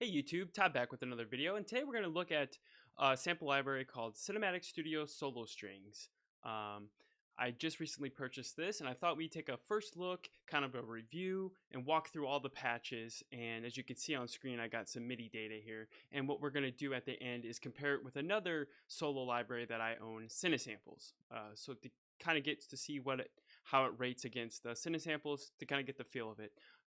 Hey YouTube, Todd back with another video, and today we're going to look at a sample library called Cinematic-Studio-Solo-Strings. I just recently purchased this, and I thought we'd take a first look, kind of a review, and walk through all the patches. And as you can see on screen, I got some MIDI data here. And what we're going to do at the end is compare it with another solo library that I own, Cinesamples. So to kind of get to see how it rates against the Cinesamples, to kind of get the feel of it.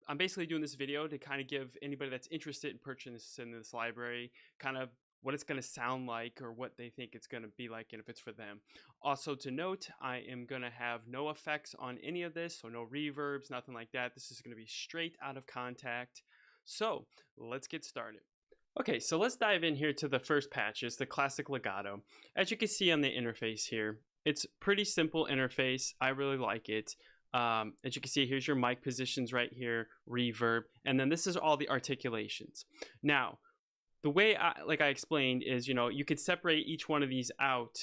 I'm basically doing this video to kind of give anybody that's interested in purchasing this library kind of what it's going to sound like or what they think it's going to be like and if it's for them. Also to note, I am going to have no effects on any of this, so no reverbs, nothing like that. This is going to be straight out of Kontakt. So let's get started. Okay, so let's dive in here to the first patch. It's the classic Legato. As you can see on the interface here, it's pretty simple interface. I really like it. As you can see, here's your mic positions right here, reverb, and then this is all the articulations. Now, the way like I explained is, you could separate each one of these out,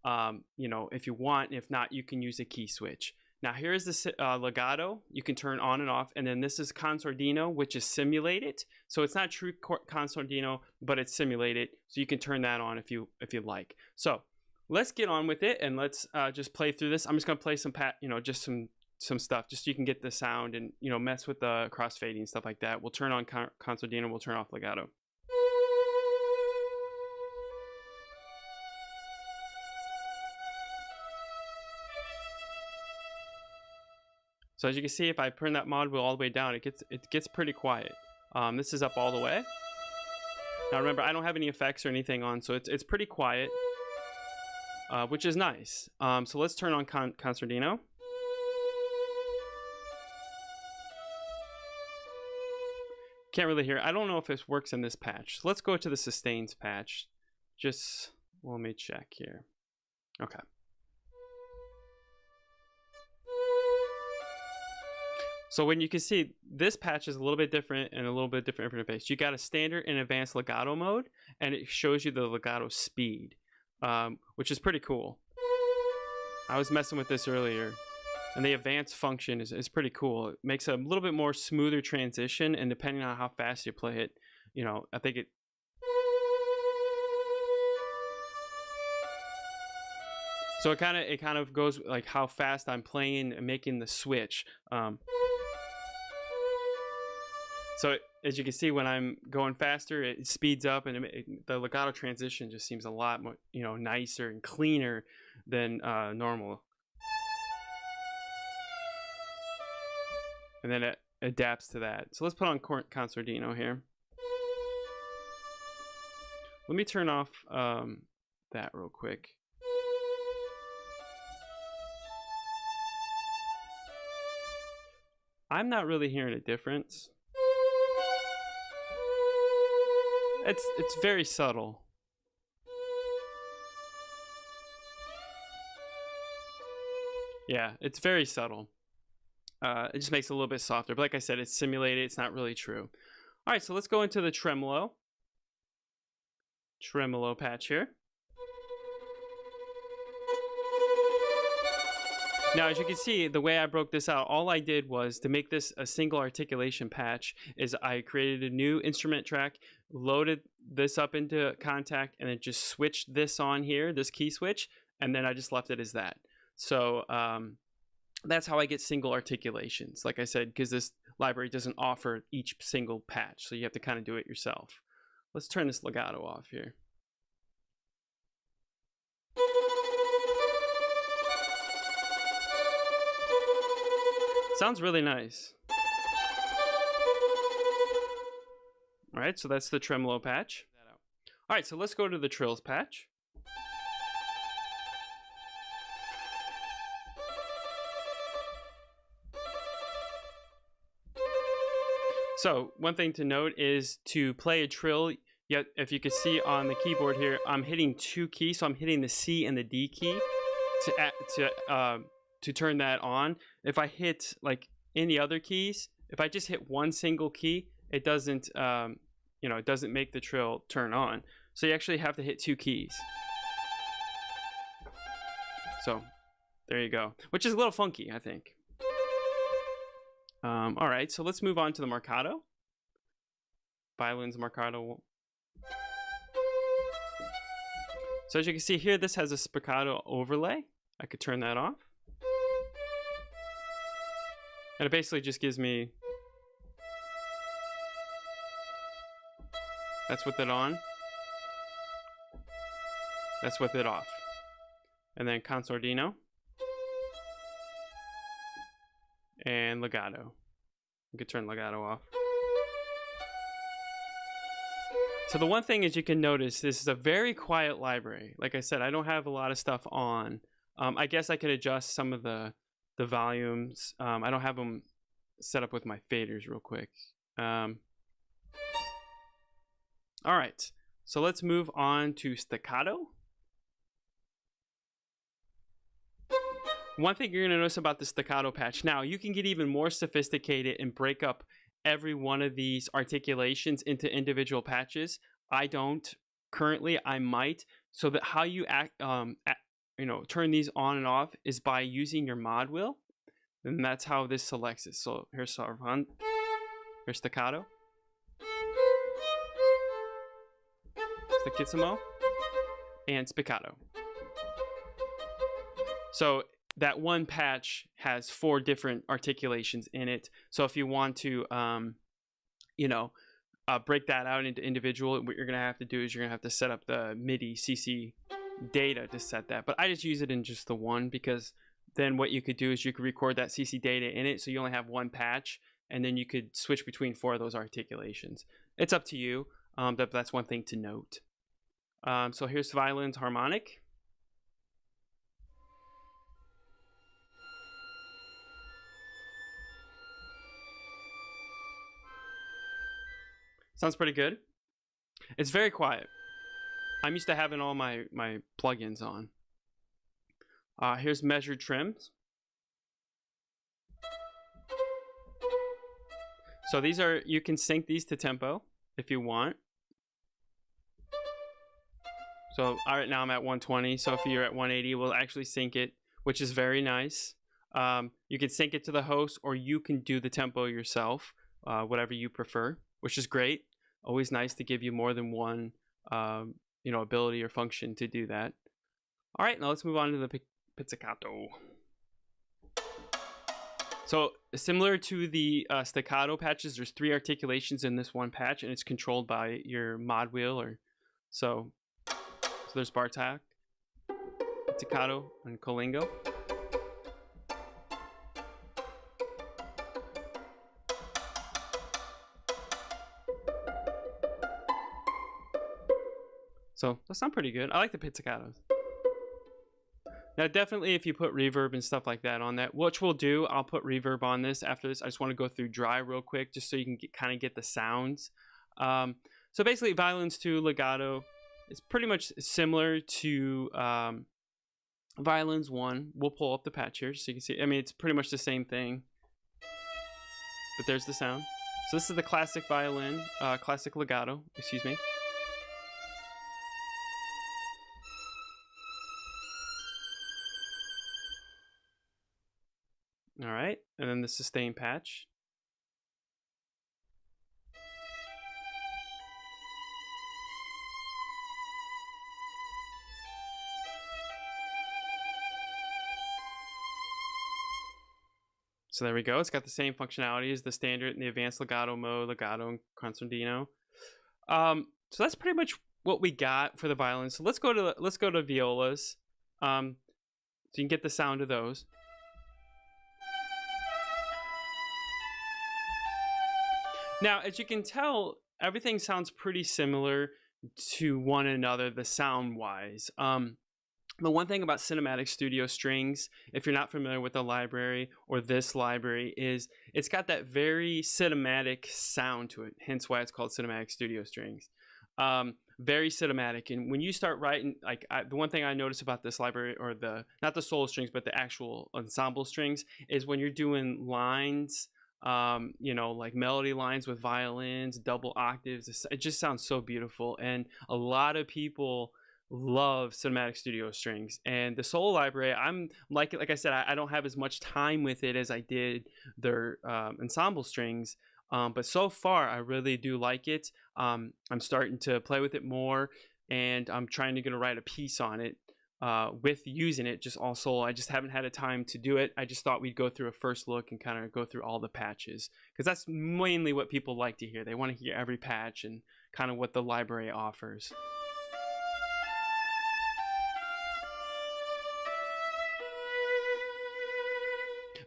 if you want, and if not, you can use a key switch. Now, here's the Legato. You can turn on and off, and then this is Consordino, which is simulated. So it's not true Consordino, but it's simulated, so you can turn that on if you like. So let's get on with it, and let's just play through this. I'm just gonna play some some stuff just so you can get the sound and mess with the crossfading and stuff like that. We'll turn on Consordino, we'll turn off Legato. So as you can see, if I turn that mod wheel all the way down, it gets pretty quiet. This is up all the way. Now remember, I don't have any effects or anything on, so it's pretty quiet, which is nice. So let's turn on Consordino. Can't really hear. I don't know if this works in this patch. So let's go to the sustains patch. Let me check here. Okay. So when you can see, this patch is a little bit different and a little bit different interface. You got a standard and advanced legato mode, and it shows you the legato speed, which is pretty cool. I was messing with this earlier. And the advanced function is pretty cool. It makes a little bit more smoother transition, and depending on how fast you play it, I think it. So it kind of goes like how fast I'm playing and making the switch. So as you can see, when I'm going faster, it speeds up, and the legato transition just seems a lot more, nicer and cleaner than normal. And then it adapts to that. So let's put on Consordino here. Let me turn off that real quick. I'm not really hearing a difference. It's very subtle. Yeah, it's very subtle. It just makes it a little bit softer. But like I said, it's simulated. It's not really true. All right, so let's go into the Tremolo patch here. Now, as you can see, the way I broke this out, all I did was to make this a single articulation patch is I created a new instrument track, loaded this up into Kontakt, and then just switched this on here, this key switch, and then I just left it as that. So, that's how I get single articulations, like I said, because this library doesn't offer each single patch, so you have to kind of do it yourself. Let's turn this legato off here. Sounds really nice. All right, so that's the Tremolo patch. All right, so let's go to the trills patch. So one thing to note is to play a trill, if you can see on the keyboard here, I'm hitting two keys. So I'm hitting the C and the D key to turn that on. If I hit like any other keys, if I just hit one single key, it doesn't, it doesn't make the trill turn on. So you actually have to hit two keys. So there you go, which is a little funky, I think. All right, so let's move on to the Marcato. Violins Marcato. So as you can see here, this has a spiccato overlay. I could turn that off. And it basically just gives me, that's with it on, that's with it off. And then consordino and legato. You could turn legato off. So the one thing is you can notice this is a very quiet library. Like I said, I don't have a lot of stuff on. I guess I could adjust some of the volumes. I don't have them set up with my faders real quick. All right, so let's move on to staccato. One thing you're going to notice about the staccato patch, now you can get even more sophisticated and break up every one of these articulations into individual patches. I don't currently. I might. So that how you turn these on and off is by using your mod wheel, and that's how this selects it. So here's staccato, staccissimo, and spiccato. So that one patch has 4 different articulations in it. So if you want to, break that out into individual, what you're going to have to do is you're going to have to set up the MIDI CC data to set that. But I just use it in just the one, because then what you could do is you could record that CC data in it. So you only have one patch, and then you could switch between 4 of those articulations. It's up to you. That's one thing to note. So here's violins harmonic. Sounds pretty good. It's very quiet. I'm used to having all my plugins on. Here's measured trims. So these are, you can sync these to tempo if you want. So right now I'm at 120. So if you're at 180, we'll actually sync it, which is very nice. You can sync it to the host, or you can do the tempo yourself, whatever you prefer, which is great. Always nice to give you more than one, ability or function to do that. All right, now let's move on to the pizzicato. So similar to the staccato patches, there's 3 articulations in this one patch, and it's controlled by your mod wheel. So there's Bartak, pizzicato, and colingo. So that sounds pretty good. I like the pizzicatos. Now, definitely if you put reverb and stuff like that on that, which we'll do, I'll put reverb on this after this. I just want to go through dry real quick, just so you can kind of get the sounds. So basically, Violins 2 Legato is pretty much similar to Violins 1. We'll pull up the patch here so you can see. I mean, it's pretty much the same thing. But there's the sound. So this is the classic violin, classic legato, excuse me. All right, and then the sustain patch. So there we go. It's got the same functionality as the standard and the advanced legato mode, legato and consordino. So that's pretty much what we got for the violins. So let's go to violas. So you can get the sound of those. Now, as you can tell, everything sounds pretty similar to one another, the sound-wise. The one thing about Cinematic Studio Strings, if you're not familiar with the library or this library, is it's got that very cinematic sound to it, hence why it's called Cinematic Studio Strings. Very cinematic, and when you start writing, the one thing I notice about this library, or not the solo strings, but the actual ensemble strings, is when you're doing lines, like melody lines with violins, double octaves, it just sounds so beautiful. And a lot of people love Cinematic Studio Strings, and the solo library, I'm like I said, I don't have as much time with it as I did their ensemble strings. But so far, I really do like it. I'm starting to play with it more, and I'm trying to write a piece on it with using it just all solo. I just haven't had a time to do it. I just thought we'd go through a first look and kind of go through all the patches, because that's mainly what people like to hear. They want to hear every patch and kind of what the library offers.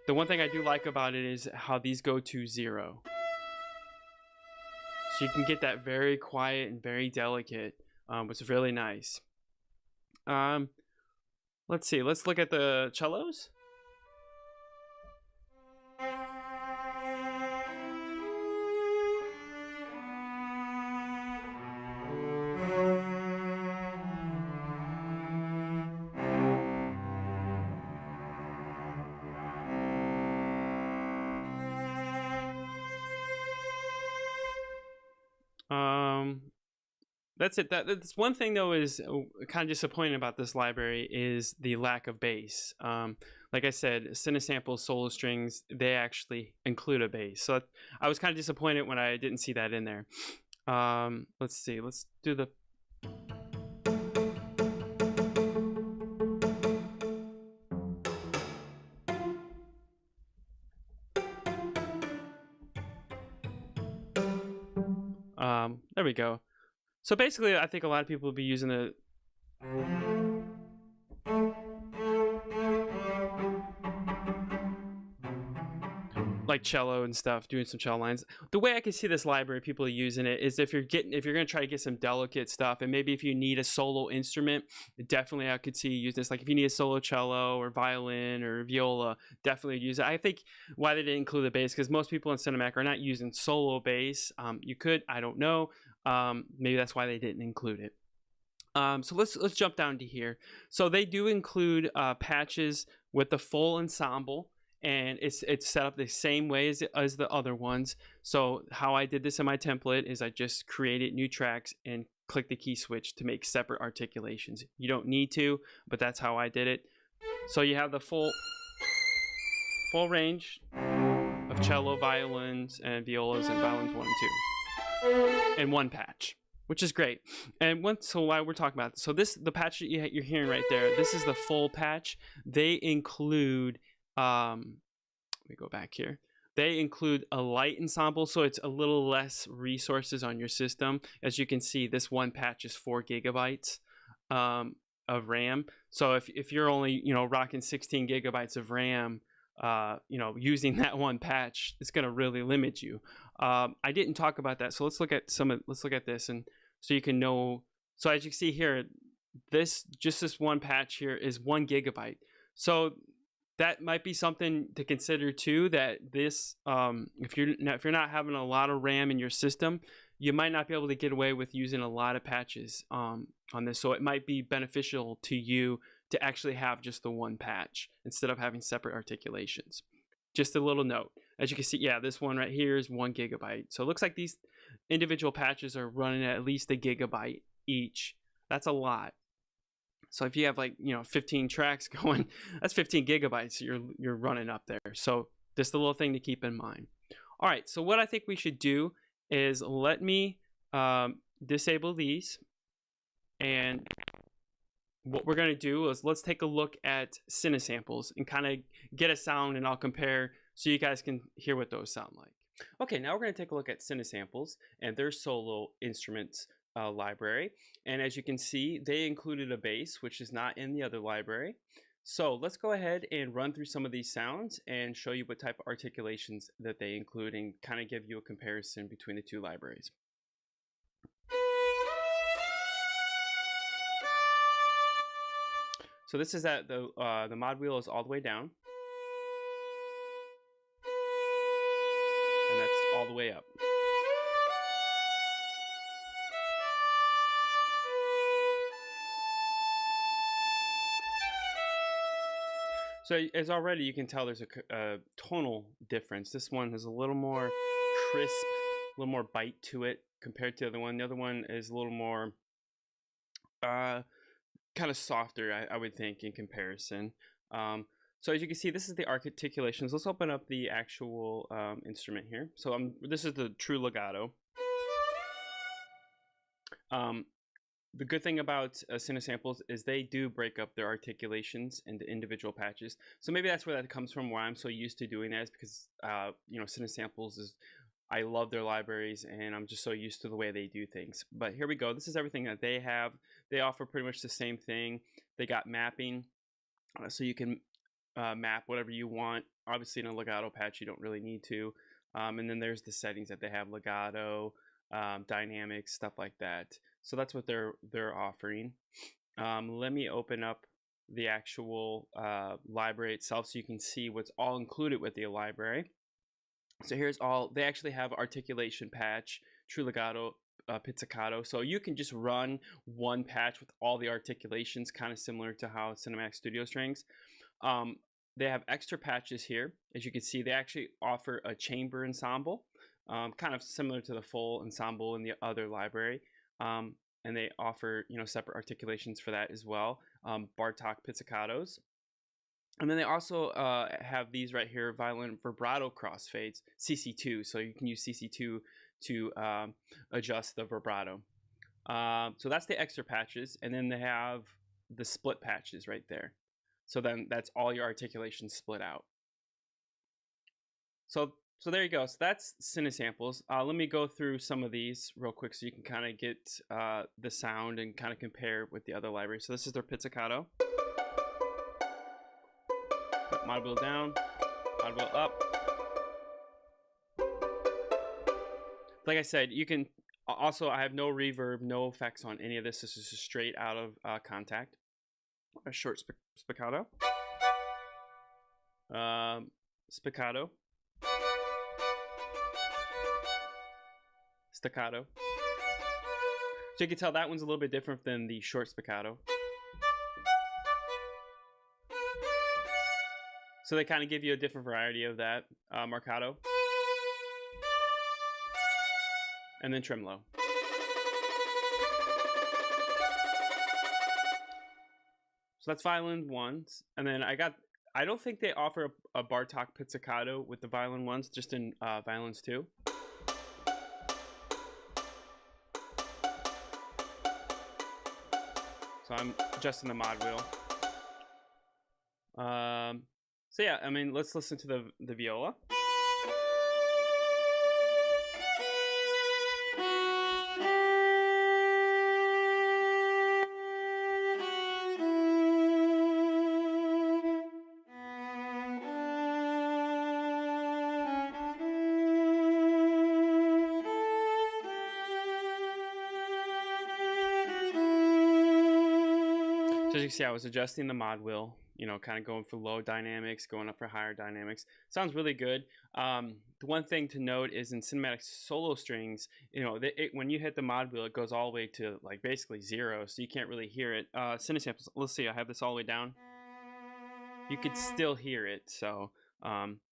The one thing I do like about it is how these go to 0. So you can get that very quiet and very delicate, which is really nice. Let's see. Let's look at the cellos. That's it. That's one thing though is kind of disappointing about this library is the lack of bass. Like I said, Cinesamples Solo Strings, they actually include a bass. So I was kind of disappointed when I didn't see that in there. Let's see. Let's do the... There we go. So basically, I think a lot of people will be using the... like cello and stuff, doing some cello lines. The way I can see this library, people are using it is if you're gonna try to get some delicate stuff, and maybe if you need a solo instrument, definitely I could see you use this. Like if you need a solo cello or violin or viola, definitely use it. I think why they didn't include the bass, because most people in Cinemac are not using solo bass. You could, I don't know. Maybe that's why they didn't include it. So let's jump down to here. So they do include patches with the full ensemble, and it's set up the same way as the other ones. So how I did this in my template is I just created new tracks and click the key switch to make separate articulations. You don't need to, but that's how I did it. So you have the full range of cello, violins, and violas, and violins 1 and 2 in one patch, which is great. And so while we're talking about this, so the patch that you're hearing right there, this is the full patch. They include let me go back here. They include a light ensemble, so it's a little less resources on your system. As you can see, this one patch is 4 gigabytes of RAM. So if you're only rocking 16 gigabytes of RAM, using that one patch, it's going to really limit you. I didn't talk about that, so let's look at this, and so you can know. So as you can see here, this one patch here is 1 gigabyte. So that might be something to consider too, that this if you're not having a lot of RAM in your system, you might not be able to get away with using a lot of patches on this. So it might be beneficial to you to actually have just the one patch instead of having separate articulations. Just a little note. As you can see, yeah, this one right here is 1 gigabyte. So it looks like these individual patches are running at least a gigabyte each. That's a lot. So if you have 15 tracks going, that's 15 gigabytes you're running up there. So just a little thing to keep in mind. All right, so what I think we should do is let me disable these, and what we're going to do is let's take a look at Cinesamples and kind of get a sound, and I'll compare so you guys can hear what those sound like. Okay, now we're going to take a look at Cinesamples and their solo instruments library. And as you can see, they included a bass, which is not in the other library. So let's go ahead and run through some of these sounds and show you what type of articulations that they include, and kind of give you a comparison between the two libraries. So this is at the mod wheel is all the way down, and that's all the way up. So as already you can tell, there's a tonal difference. This one has a little more crisp, a little more bite to it compared to the other one. The other one is a little more kind of softer, I would think, in comparison. So as you can see, this is the articulations. Let's open up the actual instrument here. So this is the true legato. The good thing about Cinesamples is they do break up their articulations into individual patches. So maybe that's where that comes from, why I'm so used to doing that, is because you know, Cinesamples is, I love their libraries and I'm just so used to the way they do things. But here we go. This is everything that they have. They offer pretty much the same thing. They got mapping, so you can map whatever you want. Obviously in a legato patch you don't really need to. And then there's the settings that they have: legato, dynamics, stuff like that. So that's what they're offering. Let me open up the actual library itself so you can see what's all included with the library. So here's all. They actually have articulation patch, true legato, pizzicato. So you can just run one patch with all the articulations, kind of similar to how cinematic-studio-strings. They have extra patches here. As you can see, they actually offer a chamber ensemble, kind of similar to the full ensemble in the other library. And they offer, you know, separate articulations for that as well. Bartok pizzicatos. And then they also have these right here, violin vibrato crossfades, CC2. So you can use CC2 to adjust the vibrato. So that's the extra patches. And then they have the split patches right there. So then that's all your articulations split out. So there you go. So that's Cinesamples. Let me go through some of these real quick so you can kind of get the sound and kind of compare with the other libraries. So this is their pizzicato. Mod wheel down, mod wheel up. Like I said, you can also, I have no reverb, no effects on any of this. This is just straight out of Kontakt. A short spiccato. Spiccato. Staccato. So you can tell that one's a little bit different than the short spiccato. So they kind of give you a different variety of that. Marcato. And then Tremolo. So that's violin ones. And then I don't think they offer a Bartok pizzicato with the violin ones, just in violins too. So I'm adjusting the mod wheel. So yeah, I mean, let's listen to the viola. So as you can see, I was adjusting the mod wheel, you know, kind of going for low dynamics, going up for higher dynamics. Sounds really good. The one thing to note is in cinematic solo strings, you know, when you hit the mod wheel, it goes all the way to like basically 0, so you can't really hear it. Cinesamples, let's see, I have this all the way down. You could still hear it, so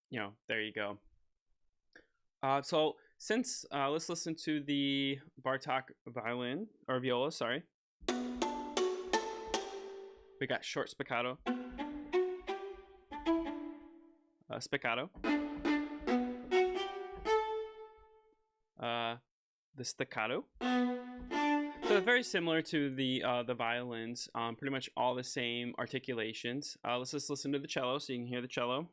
you know, there you go. So since let's listen to the Bartok violin or viola, sorry. We got short spiccato, spiccato, the staccato. So they're very similar to the violins, pretty much all the same articulations. Let's just listen to the cello so you can hear the cello.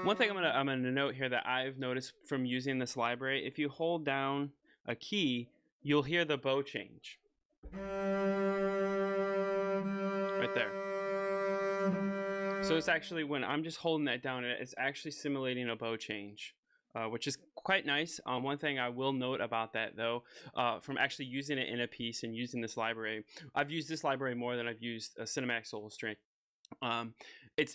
One thing I'm gonna note here that I've noticed from using this library, if you hold down a key, you'll hear the bow change. Right there. So it's actually, when I'm just holding that down, it's actually simulating a bow change, which is quite nice. One thing I will note about that though, from actually using it in a piece and using this library, I've used this library more than I've used a cinematic solo-string.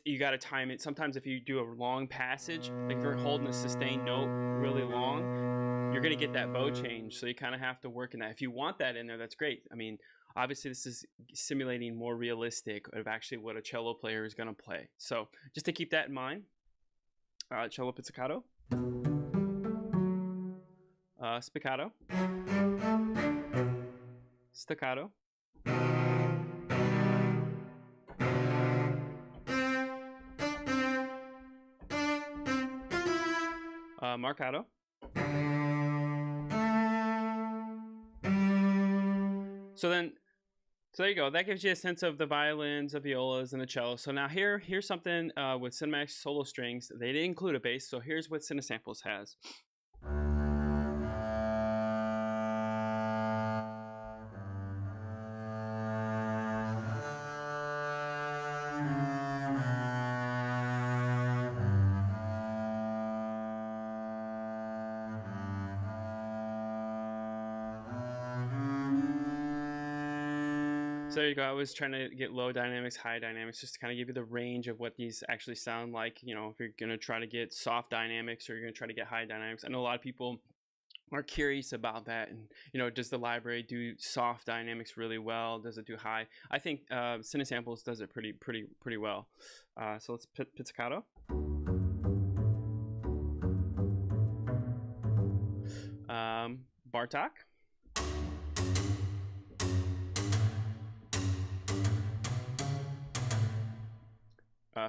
You got to time it. Sometimes if you do a long passage, like if you're holding a sustained note really long, you're going to get that bow change. So you kind of have to work in that. If you want that in there, that's great. I mean, obviously this is simulating more realistic of actually what a cello player is going to play. So just to keep that in mind, cello pizzicato, spiccato, staccato, Marcato. So there you go. That gives you a sense of the violins, the violas, and the cello. So now here's something with cinematic solo strings. They didn't include a bass, so here's what Cinesamples has. So there you go. I was trying to get low dynamics, high dynamics, just to kind of give you the range of what these actually sound like. You know, if you're going to try to get soft dynamics or you're going to try to get high dynamics. I know a lot of people are curious about that. And, you know, does the library do soft dynamics really well? Does it do high? I think Cinesamples does it pretty well. So let's pizzicato. Bartok.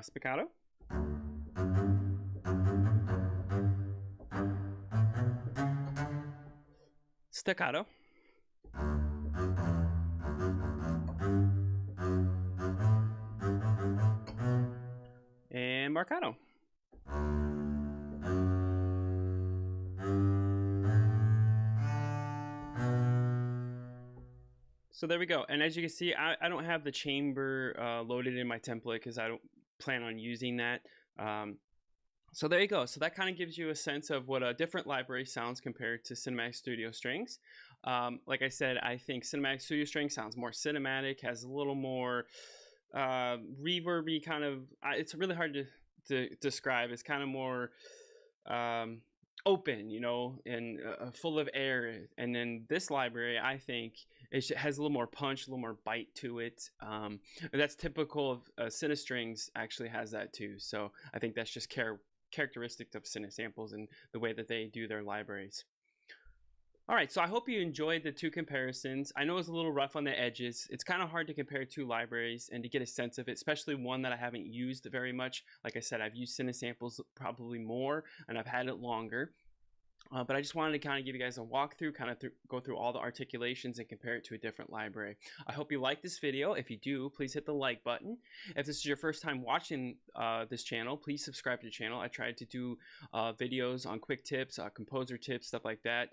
Spiccato. Staccato. And Marcato. So there we go. And as you can see, I don't have the chamber loaded in my template because I don't plan on using that. So there you go. So that kind of gives you a sense of what a different library sounds compared to Cinematic Studio Strings. Like I said, I think Cinematic Studio Strings sounds more cinematic, has a little more reverby kind of, it's really hard to describe. It's kind of more open, you know, and full of air. And then this library, I think, it has a little more punch, a little more bite to it. And that's typical of CineStrings actually has that too. So I think that's just characteristic of Cinesamples and the way that they do their libraries. All right, so I hope you enjoyed the two comparisons. I know it's a little rough on the edges. It's kind of hard to compare two libraries and to get a sense of it, especially one that I haven't used very much. Like I said, I've used Cinesamples probably more, and I've had it longer. But I just wanted to kind of give you guys a walkthrough, kind of go through all the articulations and compare it to a different library. I hope you like this video. If you do, please hit the like button. If this is your first time watching this channel, please subscribe to the channel. I try to do videos on quick tips, composer tips, stuff like that.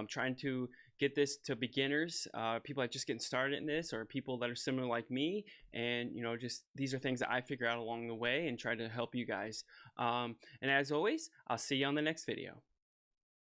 Trying to get this to beginners, people that are just getting started in this, or people that are similar like me. And, you know, just these are things that I figure out along the way and try to help you guys. And as always, I'll see you on the next video.